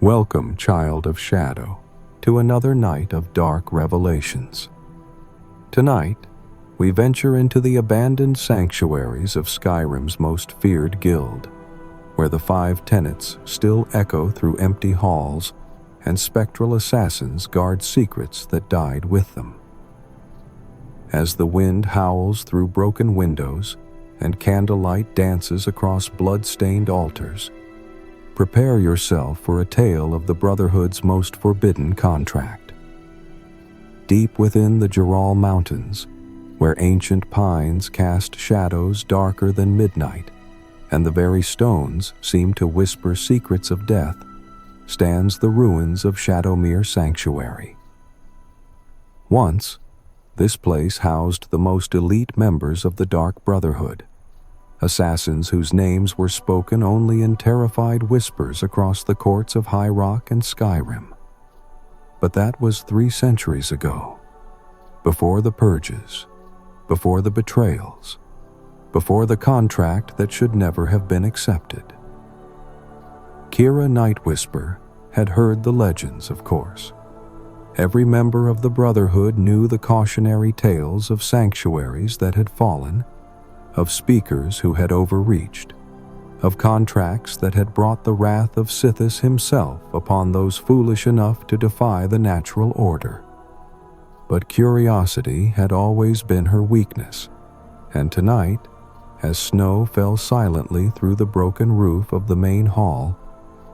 Welcome, child of shadow, to another night of dark revelations. Tonight, we venture into the abandoned sanctuaries of Skyrim's most feared guild, where the 5 tenets still echo through empty halls and spectral assassins guard secrets that died with them. As the wind howls through broken windows and candlelight dances across blood-stained altars, prepare yourself for a tale of the Brotherhood's most forbidden contract. Deep within the Jural Mountains, where ancient pines cast shadows darker than midnight, and the very stones seem to whisper secrets of death, stands the ruins of Shadowmere Sanctuary. Once, this place housed the most elite members of the Dark Brotherhood, assassins whose names were spoken only in terrified whispers across the courts of High Rock and Skyrim. But that was 3 centuries ago, before the purges, before the betrayals, before the contract that should never have been accepted. Kira Nightwhisper had heard the legends, of course. Every member of the Brotherhood knew the cautionary tales of sanctuaries that had fallen, of speakers who had overreached, of contracts that had brought the wrath of Sithis himself upon those foolish enough to defy the natural order. But curiosity had always been her weakness, and tonight, as snow fell silently through the broken roof of the main hall,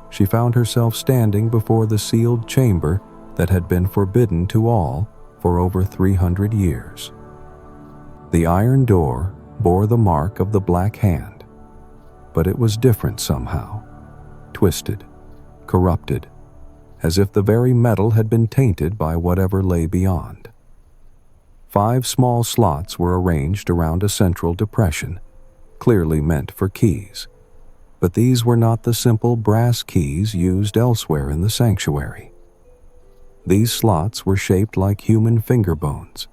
she found herself standing before the sealed chamber that had been forbidden to all for over 300 years. The iron door bore the mark of the Black Hand, but it was different somehow, twisted, corrupted, as if the very metal had been tainted by whatever lay beyond. 5 small slots were arranged around a central depression, clearly meant for keys, but these were not the simple brass keys used elsewhere in the sanctuary. These slots were shaped like human finger bones,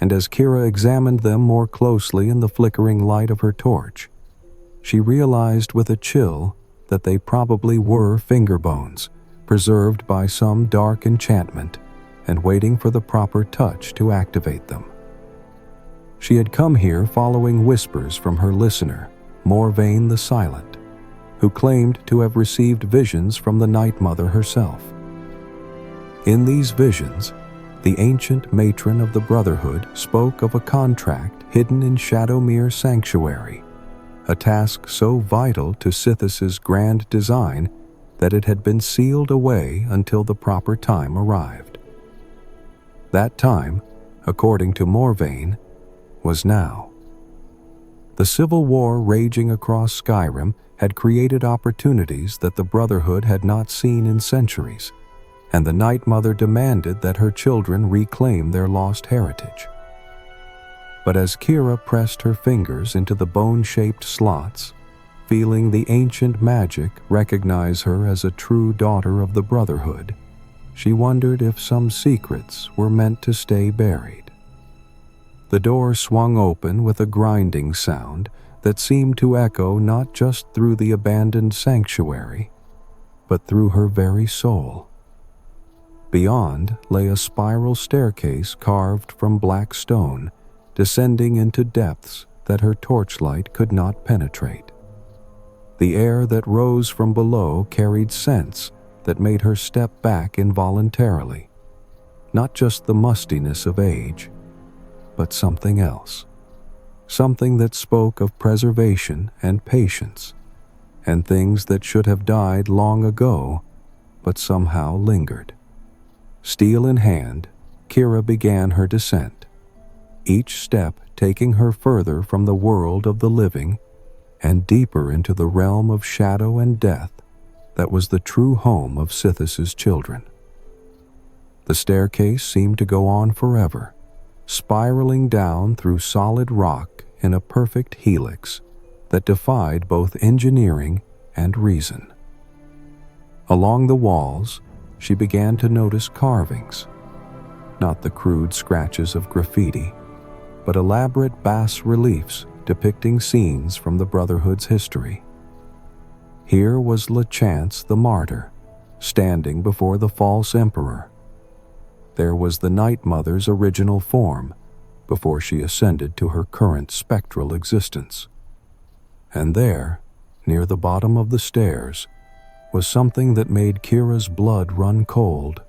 and as Kira examined them more closely in the flickering light of her torch, she realized with a chill that they probably were finger bones, preserved by some dark enchantment and waiting for the proper touch to activate them. She had come here following whispers from her listener, Morvain the Silent, who claimed to have received visions from the Night Mother herself. In these visions, the ancient matron of the Brotherhood spoke of a contract hidden in Shadowmere Sanctuary, a task so vital to Sithis's grand design that it had been sealed away until the proper time arrived. That time, according to Morvain, was now. The civil war raging across Skyrim had created opportunities that the Brotherhood had not seen in centuries, and the Night Mother demanded that her children reclaim their lost heritage. But as Kira pressed her fingers into the bone-shaped slots, feeling the ancient magic recognize her as a true daughter of the Brotherhood, she wondered if some secrets were meant to stay buried. The door swung open with a grinding sound that seemed to echo not just through the abandoned sanctuary, but through her very soul. Beyond lay a spiral staircase carved from black stone, descending into depths that her torchlight could not penetrate. The air that rose from below carried scents that made her step back involuntarily, not just the mustiness of age, but something else, something that spoke of preservation and patience, and things that should have died long ago, but somehow lingered. Steel in hand, Kira began her descent, each step taking her further from the world of the living and deeper into the realm of shadow and death that was the true home of Sithis's children. The staircase seemed to go on forever, spiraling down through solid rock in a perfect helix that defied both engineering and reason. Along the walls, she began to notice carvings, not the crude scratches of graffiti, but elaborate bas-reliefs depicting scenes from the Brotherhood's history. Here was Lachance the Martyr, standing before the false emperor. There was the Night Mother's original form, before she ascended to her current spectral existence. And there, near the bottom of the stairs, was something that made Kira's blood run cold,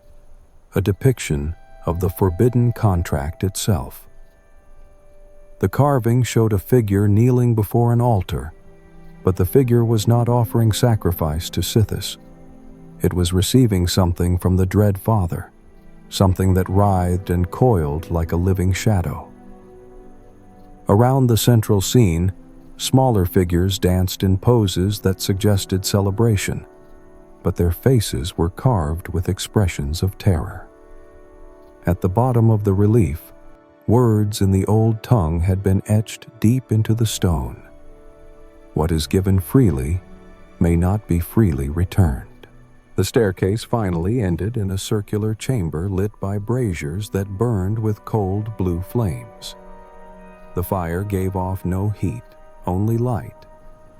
a depiction of the forbidden contract itself. The carving showed a figure kneeling before an altar, but the figure was not offering sacrifice to Sithis. It was receiving something from the Dread Father, something that writhed and coiled like a living shadow. Around the central scene, smaller figures danced in poses that suggested celebration, but their faces were carved with expressions of terror. At the bottom of the relief, words in the old tongue had been etched deep into the stone. What is given freely may not be freely returned. The staircase finally ended in a circular chamber lit by braziers that burned with cold blue flames. The fire gave off no heat, only light,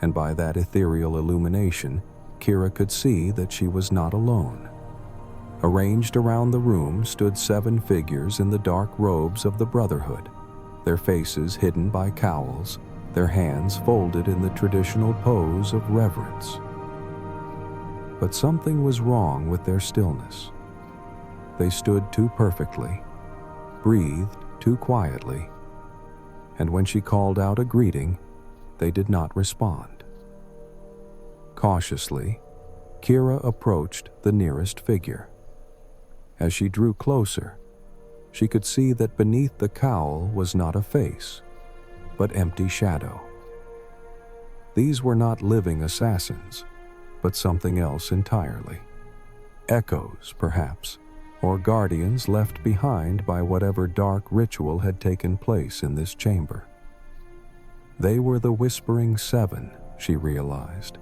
and by that ethereal illumination, Kira could see that she was not alone. Arranged around the room stood 7 figures in the dark robes of the Brotherhood, their faces hidden by cowls, their hands folded in the traditional pose of reverence. But something was wrong with their stillness. They stood too perfectly, breathed too quietly, and when she called out a greeting, they did not respond. Cautiously, Kira approached the nearest figure. As she drew closer, she could see that beneath the cowl was not a face, but empty shadow. These were not living assassins, but something else entirely. Echoes, perhaps, or guardians left behind by whatever dark ritual had taken place in this chamber. They were the Whispering Seven, she realized,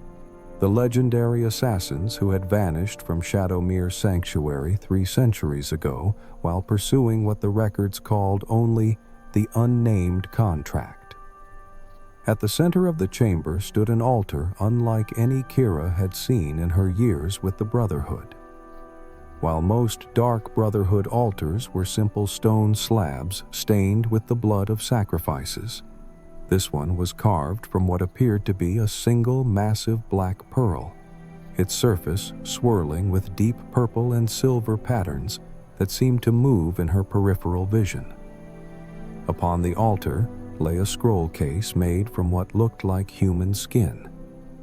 the legendary assassins who had vanished from Shadowmere Sanctuary 3 centuries ago while pursuing what the records called only the unnamed contract. At the center of the chamber stood an altar unlike any Kira had seen in her years with the Brotherhood. While most Dark Brotherhood altars were simple stone slabs stained with the blood of sacrifices, this one was carved from what appeared to be a single massive black pearl, its surface swirling with deep purple and silver patterns that seemed to move in her peripheral vision. Upon the altar lay a scroll case made from what looked like human skin,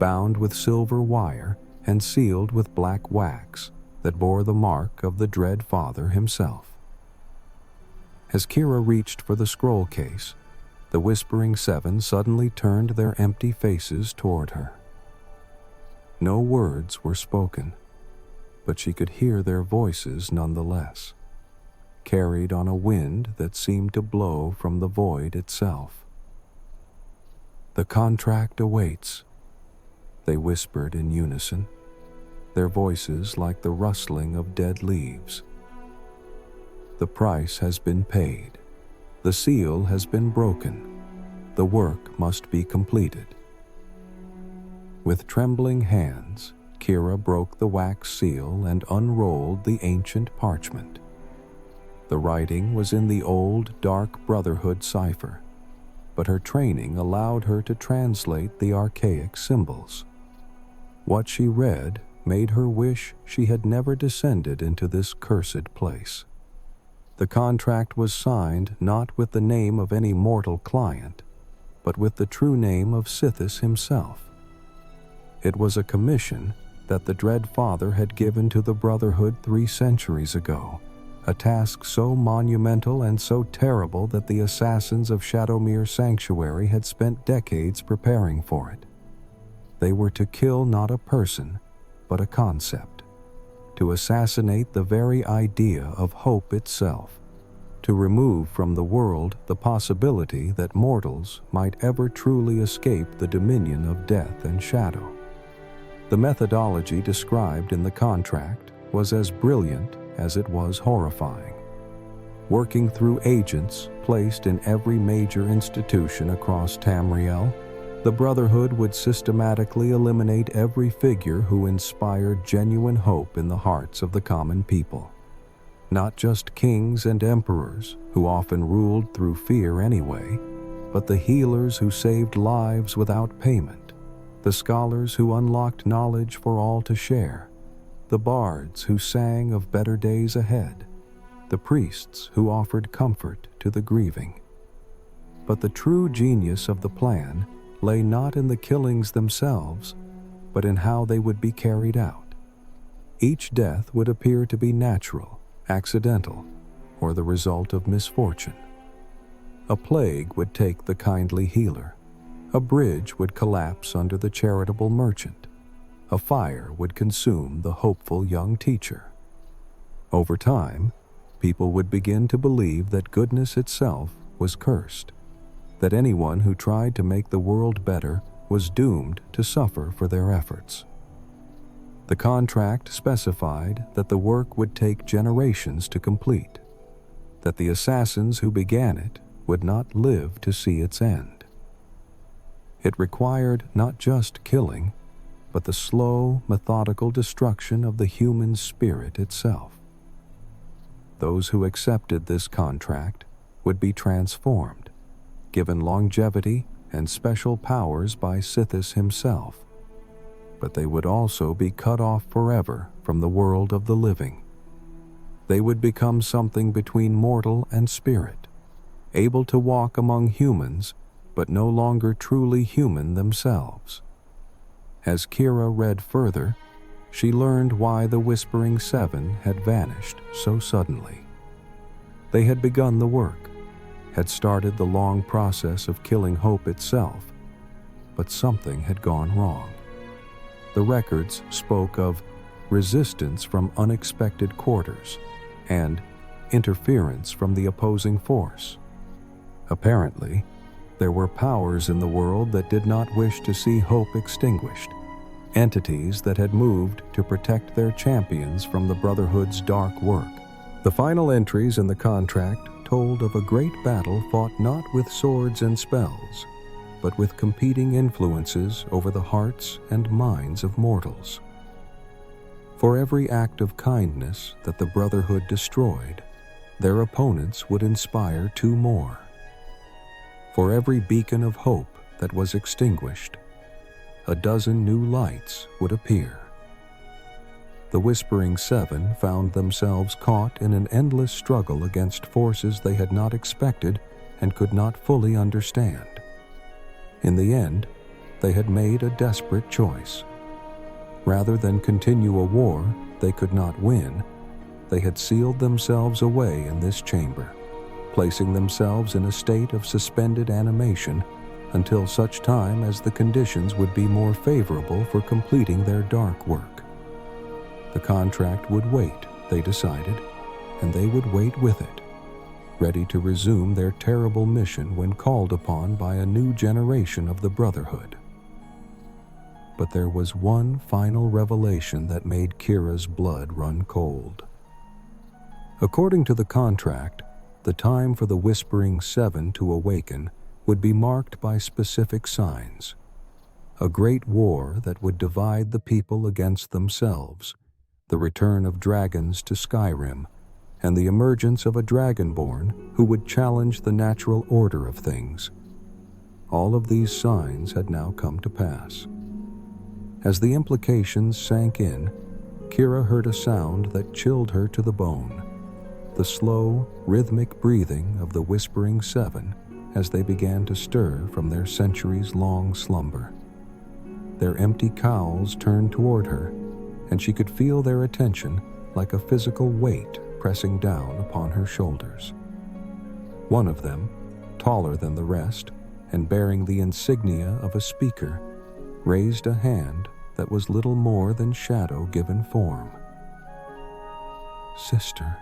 bound with silver wire and sealed with black wax that bore the mark of the Dread Father himself. As Kira reached for the scroll case, the Whispering Seven suddenly turned their empty faces toward her. No words were spoken, but she could hear their voices nonetheless, carried on a wind that seemed to blow from the void itself. "The contract awaits," they whispered in unison, their voices like the rustling of dead leaves. "The price has been paid. The seal has been broken. The work must be completed." With trembling hands, Kira broke the wax seal and unrolled the ancient parchment. The writing was in the old Dark Brotherhood cipher, but her training allowed her to translate the archaic symbols. What she read made her wish she had never descended into this cursed place. The contract was signed not with the name of any mortal client, but with the true name of Sithis himself. It was a commission that the Dread Father had given to the Brotherhood 3 centuries ago, a task so monumental and so terrible that the assassins of Shadowmere Sanctuary had spent decades preparing for it. They were to kill not a person, but a concept, to assassinate the very idea of hope itself, to remove from the world the possibility that mortals might ever truly escape the dominion of death and shadow. The methodology described in the contract was as brilliant as it was horrifying. Working through agents placed in every major institution across Tamriel, The Brotherhood would systematically eliminate every figure who inspired genuine hope in the hearts of the common people. Not just kings and emperors, who often ruled through fear anyway, but the healers who saved lives without payment, the scholars who unlocked knowledge for all to share, the bards who sang of better days ahead, the priests who offered comfort to the grieving. But the true genius of the plan lay not in the killings themselves, but in how they would be carried out. Each death would appear to be natural, accidental, or the result of misfortune. A plague would take the kindly healer. A bridge would collapse under the charitable merchant. A fire would consume the hopeful young teacher. Over time, people would begin to believe that goodness itself was cursed, that anyone who tried to make the world better was doomed to suffer for their efforts. The contract specified that the work would take generations to complete, that the assassins who began it would not live to see its end. It required not just killing, but the slow, methodical destruction of the human spirit itself. Those who accepted this contract would be transformed, given longevity and special powers by Sithis himself, but they would also be cut off forever from the world of the living. They would become something between mortal and spirit, able to walk among humans, but no longer truly human themselves. As Kira read further, she learned why the Whispering Seven had vanished so suddenly. They had begun the work, had started the long process of killing hope itself, but something had gone wrong. The records spoke of resistance from unexpected quarters and interference from the opposing force. Apparently, there were powers in the world that did not wish to see hope extinguished, entities that had moved to protect their champions from the Brotherhood's dark work. The final entries in the contract told of a great battle fought not with swords and spells, but with competing influences over the hearts and minds of mortals. For every act of kindness that the Brotherhood destroyed, their opponents would inspire two more. For every beacon of hope that was extinguished, a dozen new lights would appear. The Whispering Seven found themselves caught in an endless struggle against forces they had not expected and could not fully understand. In the end, they had made a desperate choice. Rather than continue a war they could not win, they had sealed themselves away in this chamber, placing themselves in a state of suspended animation until such time as the conditions would be more favorable for completing their dark work. The contract would wait, they decided, and they would wait with it, ready to resume their terrible mission when called upon by a new generation of the Brotherhood. But there was one final revelation that made Kira's blood run cold. According to the contract, the time for the Whispering Seven to awaken would be marked by specific signs: a great war that would divide the people against themselves, the return of dragons to Skyrim, and the emergence of a dragonborn who would challenge the natural order of things. All of these signs had now come to pass. As the implications sank in, Kira heard a sound that chilled her to the bone: the slow, rhythmic breathing of the Whispering Seven as they began to stir from their centuries-long slumber. Their empty cowls turned toward her, and she could feel their attention like a physical weight pressing down upon her shoulders. One of them, taller than the rest and bearing the insignia of a speaker, raised a hand that was little more than shadow given form. "Sister,"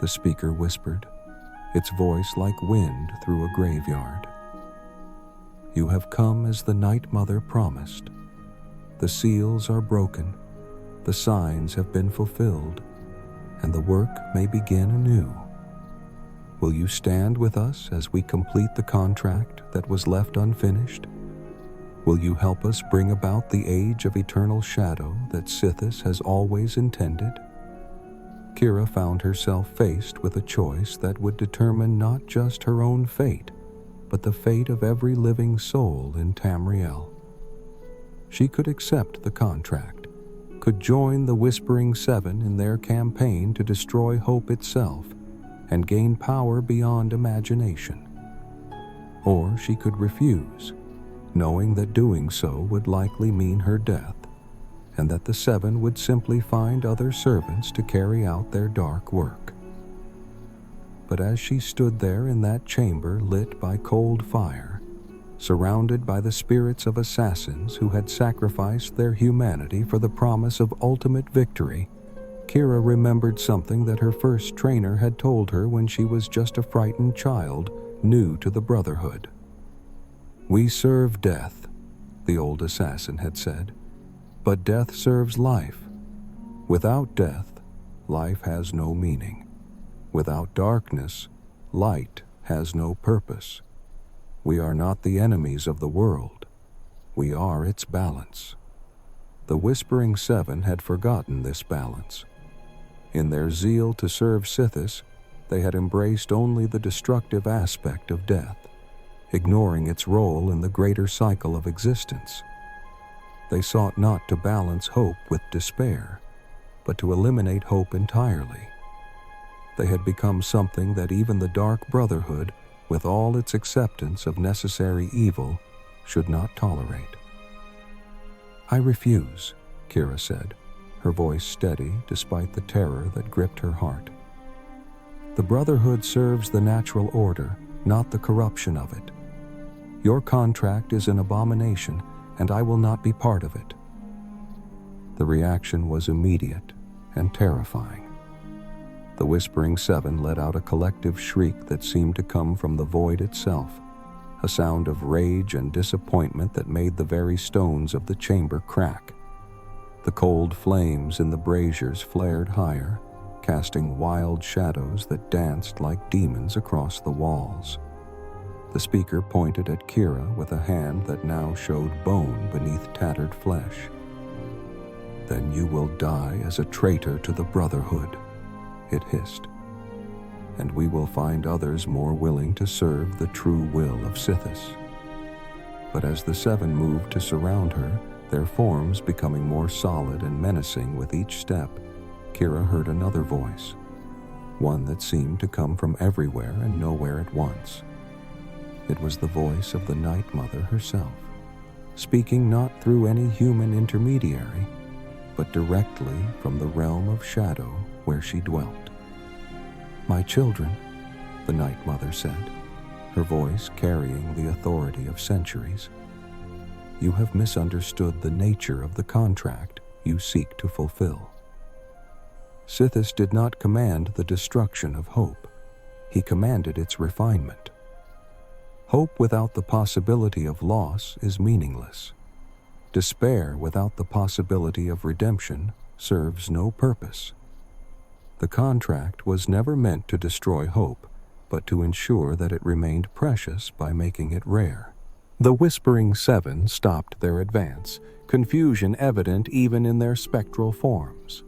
the speaker whispered, its voice like wind through a graveyard. "You have come as the Night Mother promised. The seals are broken, the signs have been fulfilled, and the work may begin anew. Will you stand with us as we complete the contract that was left unfinished? Will you help us bring about the age of eternal shadow that Sithis has always intended? Kira found herself faced with a choice that would determine not just her own fate, but the fate of every living soul in Tamriel. She could accept the contract, could join the Whispering Seven in their campaign to destroy hope itself and gain power beyond imagination. Or she could refuse, knowing that doing so would likely mean her death, and that the Seven would simply find other servants to carry out their dark work. But as she stood there in that chamber lit by cold fire, surrounded by the spirits of assassins who had sacrificed their humanity for the promise of ultimate victory, Kira remembered something that her first trainer had told her when she was just a frightened child new to the Brotherhood. "We serve death," the old assassin had said, "but death serves life. Without death, life has no meaning. Without darkness, light has no purpose. We are not the enemies of the world. We are its balance." The Whispering Seven had forgotten this balance. In their zeal to serve Sithis, they had embraced only the destructive aspect of death, ignoring its role in the greater cycle of existence. They sought not to balance hope with despair, but to eliminate hope entirely. They had become something that even the Dark Brotherhood, with all its acceptance of necessary evil, should not tolerate. "I refuse," Kira said, her voice steady despite the terror that gripped her heart. "The Brotherhood serves the natural order, not the corruption of it. Your contract is an abomination, and I will not be part of it." The reaction was immediate and terrifying. The Whispering Seven let out a collective shriek that seemed to come from the void itself, a sound of rage and disappointment that made the very stones of the chamber crack. The cold flames in the braziers flared higher, casting wild shadows that danced like demons across the walls. The speaker pointed at Kira with a hand that now showed bone beneath tattered flesh. "Then you will die as a traitor to the Brotherhood," it hissed. "And we will find others more willing to serve the true will of Sithis." But as the Seven moved to surround her, their forms becoming more solid and menacing with each step, Kira heard another voice, one that seemed to come from everywhere and nowhere at once. It was the voice of the Night Mother herself, speaking not through any human intermediary, but directly from the realm of shadow where she dwelt. "My children," the Night Mother said, her voice carrying the authority of centuries, "you have misunderstood the nature of the contract you seek to fulfill. Sithis did not command the destruction of hope. He commanded its refinement. Hope without the possibility of loss is meaningless. Despair without the possibility of redemption serves no purpose. The contract was never meant to destroy hope, but to ensure that it remained precious by making it rare." The Whispering Seven stopped their advance, confusion evident even in their spectral forms.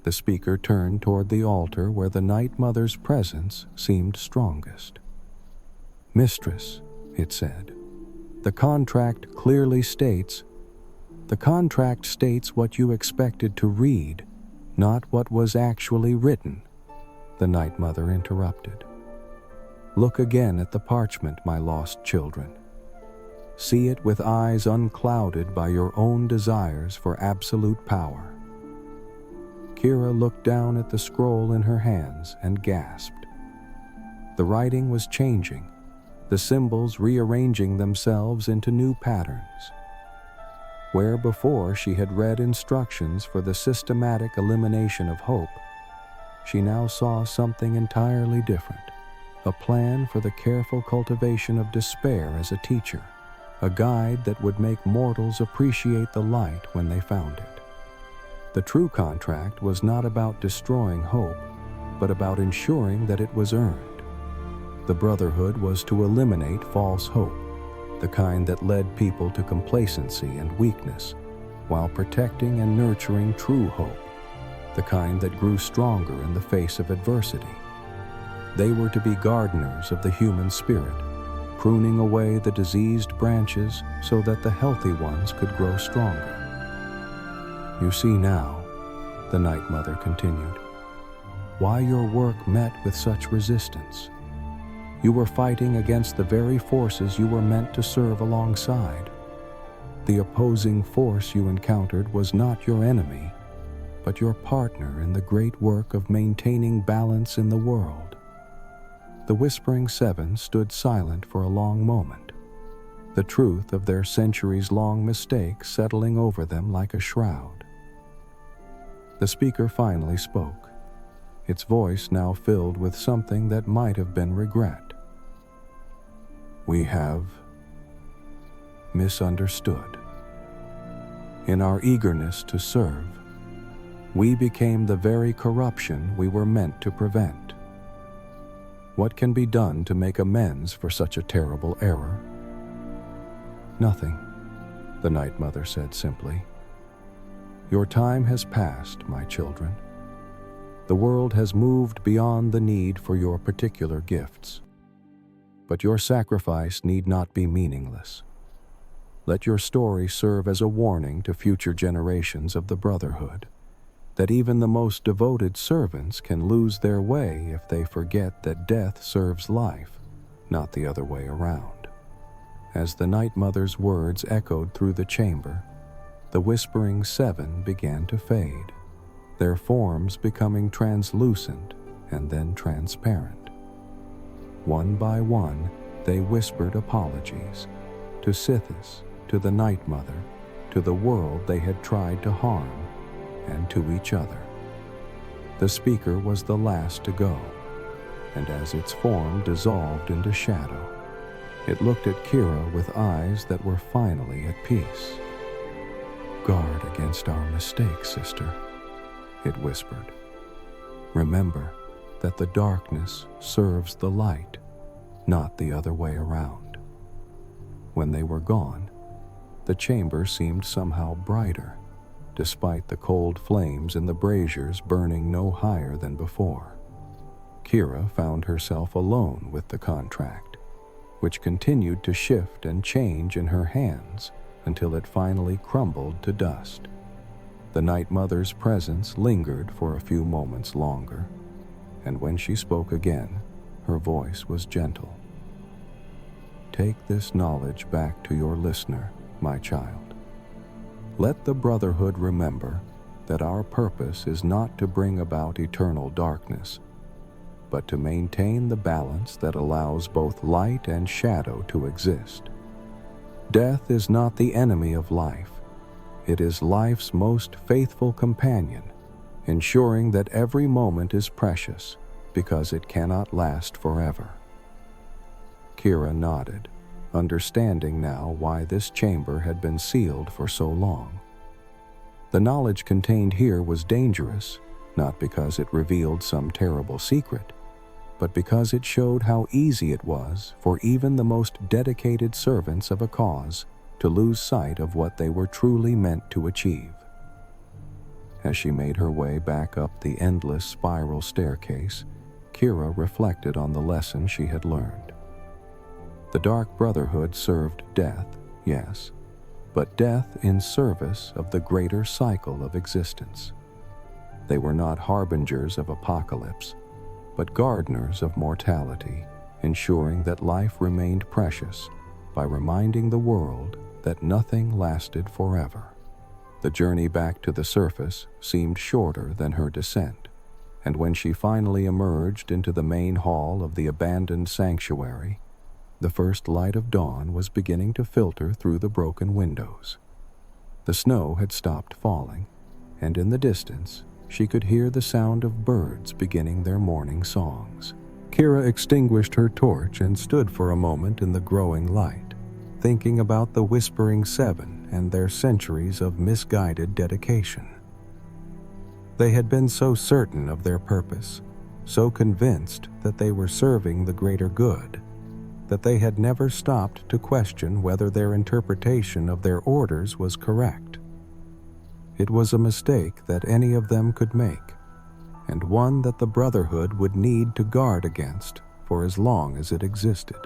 The speaker turned toward the altar where the Night Mother's presence seemed strongest. "Mistress," it said, the contract states what you expected to read, not what was actually written," the Night Mother interrupted. "Look again at the parchment, my lost children. See it with eyes unclouded by your own desires for absolute power." Kira looked down at the scroll in her hands and gasped. The writing was changing, the symbols rearranging themselves into new patterns. Where before she had read instructions for the systematic elimination of hope, she now saw something entirely different, a plan for the careful cultivation of despair as a teacher, a guide that would make mortals appreciate the light when they found it. The true contract was not about destroying hope, but about ensuring that it was earned. The Brotherhood was to eliminate false hope, the kind that led people to complacency and weakness, while protecting and nurturing true hope, the kind that grew stronger in the face of adversity. They were to be gardeners of the human spirit, pruning away the diseased branches so that the healthy ones could grow stronger. You see now, the Night Mother continued, why your work met with such resistance. You were fighting against the very forces you were meant to serve alongside. The opposing force you encountered was not your enemy, but your partner in the great work of maintaining balance in the world. The Whispering Seven stood silent for a long moment, the truth of their centuries-long mistake settling over them like a shroud. The speaker finally spoke, its voice now filled with something that might have been regret. We have misunderstood. In our eagerness to serve, we became the very corruption we were meant to prevent. What can be done to make amends for such a terrible error? Nothing, the Night Mother said simply. Your time has passed, my children. The world has moved beyond the need for your particular gifts. But your sacrifice need not be meaningless. Let your story serve as a warning to future generations of the Brotherhood, that even the most devoted servants can lose their way if they forget that death serves life, not the other way around. As the Night Mother's words echoed through the chamber, the Whispering Seven began to fade, their forms becoming translucent and then transparent. One by one, they whispered apologies to Sithis, to the Night Mother, to the world they had tried to harm, and to each other. The speaker was the last to go, and as its form dissolved into shadow, it looked at Kira with eyes that were finally at peace. Guard against our mistakes, sister, it whispered. Remember that the darkness serves the light, not the other way around. When they were gone, the chamber seemed somehow brighter, despite the cold flames in the braziers burning no higher than before. Kira found herself alone with the contract, which continued to shift and change in her hands until it finally crumbled to dust. The Night Mother's presence lingered for a few moments longer, and when she spoke again, her voice was gentle. Take this knowledge back to your listener, my child. Let the Brotherhood remember that our purpose is not to bring about eternal darkness, but to maintain the balance that allows both light and shadow to exist. Death is not the enemy of life. It is life's most faithful companion, ensuring that every moment is precious because it cannot last forever. Kira nodded, understanding now why this chamber had been sealed for so long. The knowledge contained here was dangerous, not because it revealed some terrible secret, but because it showed how easy it was for even the most dedicated servants of a cause to lose sight of what they were truly meant to achieve. As she made her way back up the endless spiral staircase, Kira reflected on the lesson she had learned. The Dark Brotherhood served death, yes, but death in service of the greater cycle of existence. They were not harbingers of apocalypse, but gardeners of mortality, ensuring that life remained precious by reminding the world that nothing lasted forever. The journey back to the surface seemed shorter than her descent, and when she finally emerged into the main hall of the abandoned sanctuary, the first light of dawn was beginning to filter through the broken windows. The snow had stopped falling, and in the distance, she could hear the sound of birds beginning their morning songs. Kira extinguished her torch and stood for a moment in the growing light, thinking about the Whispering Seven and their centuries of misguided dedication. They had been so certain of their purpose, so convinced that they were serving the greater good, that they had never stopped to question whether their interpretation of their orders was correct. It was a mistake that any of them could make, and one that the Brotherhood would need to guard against for as long as it existed.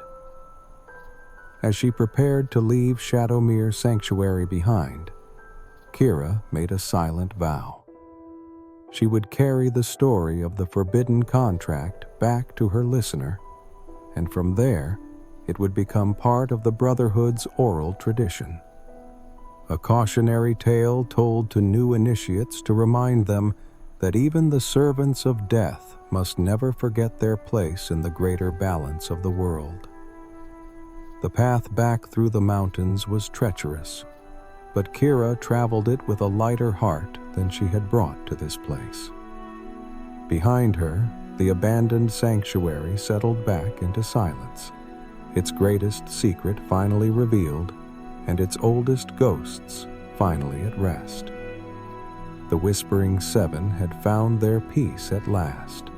As she prepared to leave Shadowmere Sanctuary behind, Kira made a silent vow. She would carry the story of the forbidden contract back to her listener, and from there, it would become part of the Brotherhood's oral tradition. A cautionary tale told to new initiates to remind them that even the servants of death must never forget their place in the greater balance of the world. The path back through the mountains was treacherous, but Kira traveled it with a lighter heart than she had brought to this place. Behind her, the abandoned sanctuary settled back into silence, its greatest secret finally revealed, and its oldest ghosts finally at rest. The Whispering Seven had found their peace at last,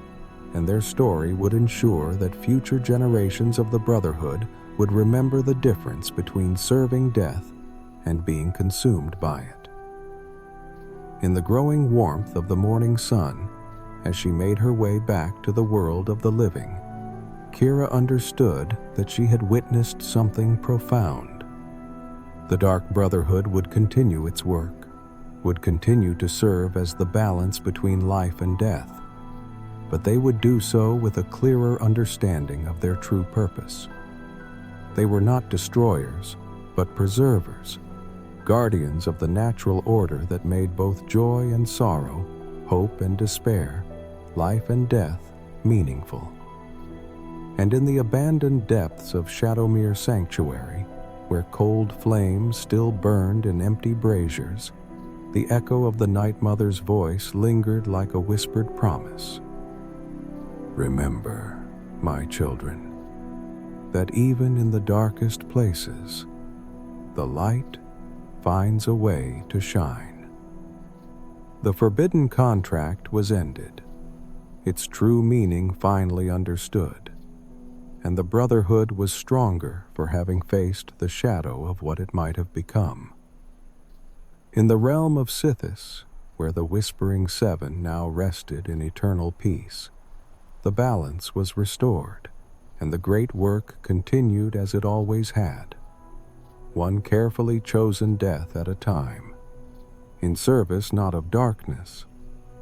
and their story would ensure that future generations of the Brotherhood would remember the difference between serving death and being consumed by it. In the growing warmth of the morning sun, as she made her way back to the world of the living, Kira understood that she had witnessed something profound. The Dark Brotherhood would continue its work, would continue to serve as the balance between life and death, but they would do so with a clearer understanding of their true purpose. They were not destroyers, but preservers, guardians of the natural order that made both joy and sorrow, hope and despair, life and death meaningful. And in the abandoned depths of Shadowmere Sanctuary, where cold flames still burned in empty braziers, the echo of the Night Mother's voice lingered like a whispered promise. Remember, my children, that even in the darkest places, the light finds a way to shine. The forbidden contract was ended, its true meaning finally understood, and the Brotherhood was stronger for having faced the shadow of what it might have become. In the realm of Sithis, where the Whispering Seven now rested in eternal peace, the balance was restored, and the great work continued as it always had, one carefully chosen death at a time, in service not of darkness,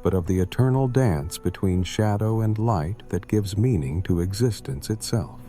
but of the eternal dance between shadow and light that gives meaning to existence itself.